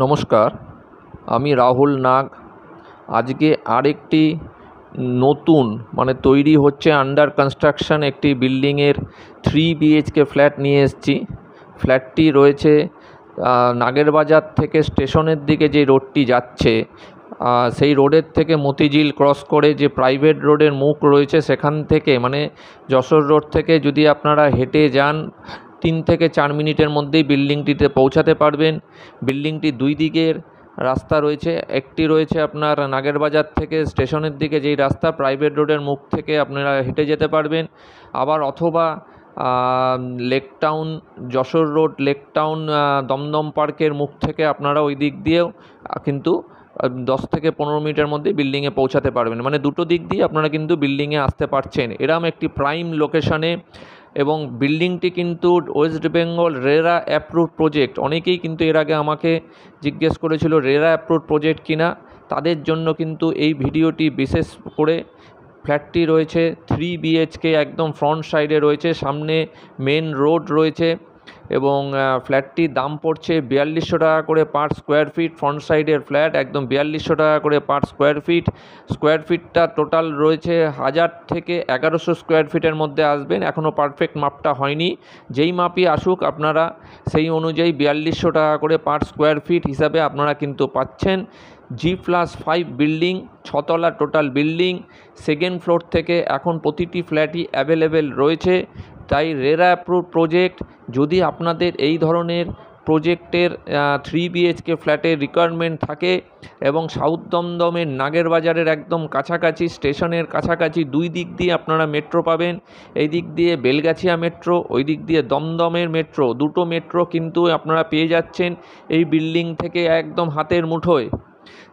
নমস্কার, আমি রাহুল নাগ। আজকে আরেকটি নতুন তৈরি হচ্ছে আন্ডার কনস্ট্রাকশন একটি বিল্ডিংয়ের 3 BHK ফ্ল্যাট নিয়ে এসেছি। ফ্ল্যাটটি রয়েছে নাগেরবাজার থেকে স্টেশনের দিকে যে রোডটি যাচ্ছে, সেই রোডের থেকে মতিঝিল ক্রস করে যে প্রাইভেট রোডের মুখ রয়েছে সেখান থেকে যশোর রোড থেকে যদি আপনারা হেঁটে যান 3 থেকে 4 মিনিটের মধ্যেই বিল্ডিংটিতে পৌঁছাতে পারবেন। বিল্ডিংটি দুই দিকের রাস্তা রয়েছে। একটি রয়েছে আপনার নাগেরবাজার থেকে স্টেশনের দিকে যেই রাস্তা, প্রাইভেট রোডের মুখ থেকে আপনারা হেঁটে যেতে পারবেন। আবার অথবা Lake Town, Jessore Road Lake Town Dum Dum পার্কের মুখ থেকে আপনারা ওই দিক দিয়েও কিন্তু 10 থেকে 15 মিনিটের মধ্যে বিল্ডিংয়ে পৌঁছাতে পারবেন। দুটো দিক দিয়ে আপনারা কিন্তু বিল্ডিংয়ে আসতে পারছেন এরম একটি প্রাইম লোকেশানে। এবং বিল্ডিংটি কিন্তু West Bengal RERA approve project. অনেকেই কিন্তু এর আগে আমাকে জিজ্ঞেস করেছিল রেরা অ্যাপ্রুভ প্রজেক্ট কিনা, তাদের জন্য কিন্তু এই ভিডিওটি বিশেষ করে। ফ্ল্যাটটি রয়েছে 3 BHK, একদম ফ্রন্ট সাইডে রয়েছে, সামনে মেন রোড রয়েছে এবং ফ্ল্যাটটির দাম পড়ছে 4200 টাকা করে পার স্কোয়ার ফিট। ফ্রন্ট সাইডের ফ্ল্যাট একদম 4200 টাকা করে পার স্কোয়ার ফিট। স্কোয়ার ফিটটা টোটাল রয়েছে 1000 থেকে 1100 স্কোয়ার ফিটের মধ্যে আসবেন। এখনও পারফেক্ট মাপটা হয়নি, যেই মাপই আসুক আপনারা সেই অনুযায়ী 4200 টাকা করে পার স্কোয়ার ফিট হিসাবে আপনারা কিন্তু পাচ্ছেন। G+5 বিল্ডিং, 6 তলা টোটাল বিল্ডিং। সেকেন্ড ফ্লোর থেকে এখন প্রতিটি ফ্ল্যাটই অ্যাভেলেবেল রয়েছে। তাই রেরা অ্যাপ্রুভ প্রজেক্ট। যদি আপনাদের এই ধরনের প্রজেক্টের 3 BHK ফ্ল্যাটের রিকোয়ারমেন্ট থাকে এবং সাউথ দমদমের নাগেরবাজারের একদম কাছাকাছি, স্টেশনের কাছাকাছি, দুই দিক দিয়ে আপনারা মেট্রো পাবেন। এই দিক দিয়ে বেলগাছিয়া মেট্রো, ওই দিক দিয়ে দমদমের মেট্রো, দুটো মেট্রো কিন্তু আপনারা পেয়ে যাচ্ছেন এই বিল্ডিং থেকে একদম হাতের মুঠোয়।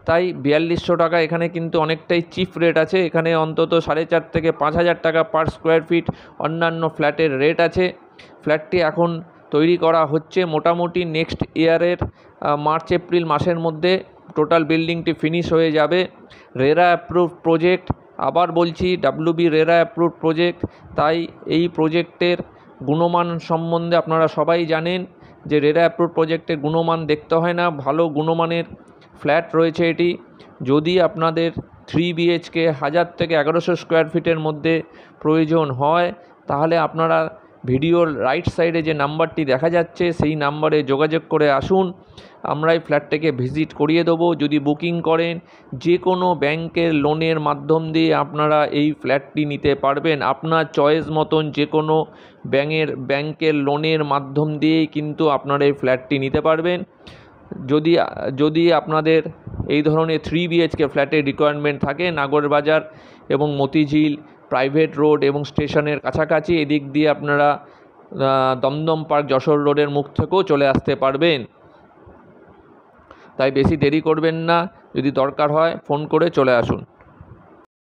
তাই 4200 টাকা এখানে কিন্তু অনেকটাই চিপ রেট আছে। এখানে অন্তত 4,500 থেকে 5,000 টাকা পার স্কোয়ার ফিট অন্যান্য ফ্ল্যাটের রেট আছে। ফ্ল্যাটটি এখন তৈরি করা হচ্ছে, মোটামুটি নেক্সট ইয়ারের মার্চ এপ্রিল মাসের মধ্যে টোটাল বিল্ডিংটি ফিনিশ হয়ে যাবে। রেরা অ্যাপ্রুভ প্রজেক্ট, আবার বলছি WB রেরা অ্যাপ্রুভ প্রজেক্ট। তাই এই প্রজেক্টের গুণমান সম্বন্ধে আপনারা সবাই জানেন যে রেরা অ্যাপ্রুভ প্রজেক্টের গুণমান দেখতে হয় না, ভালো গুণমানের ফ্ল্যাট রয়েছে এটি। যদি আপনাদের 3 BHK 1000 থেকে 1100 স্কোয়ার ফিটের মধ্যে প্রয়োজন হয় তাহলে আপনারা ভিডিওর রাইট সাইডে যে নাম্বারটি দেখা যাচ্ছে সেই নাম্বারে যোগাযোগ করে আসুন। আমরা এই ফ্ল্যাটটাকে ভিজিট করিয়ে দেবো। যদি বুকিং করেন যে কোনো ব্যাংকের লোনের মাধ্যম দিয়ে আপনারা এই ফ্ল্যাটটি নিতে পারবেন। আপনার চয়েস মতন যে কোনো ব্যাংকের লোনের মাধ্যম দিয়েই কিন্তু আপনারা এই ফ্ল্যাটটি নিতে পারবেন। যদি আপনাদের এই ধরনের 3 BHK ফ্ল্যাটের রিকোয়ারমেন্ট থাকে নাগরবাজার এবং মতিঝিল প্রাইভেট রোড এবং স্টেশনের কাছাকাছি, এদিক দিয়ে আপনারা দমদম পার্ক যশোর রোডের মুখ থেকেও চলে আসতে পারবেন। তাই বেশি দেরি করবেন না, যদি দরকার হয় ফোন করে চলে আসুন।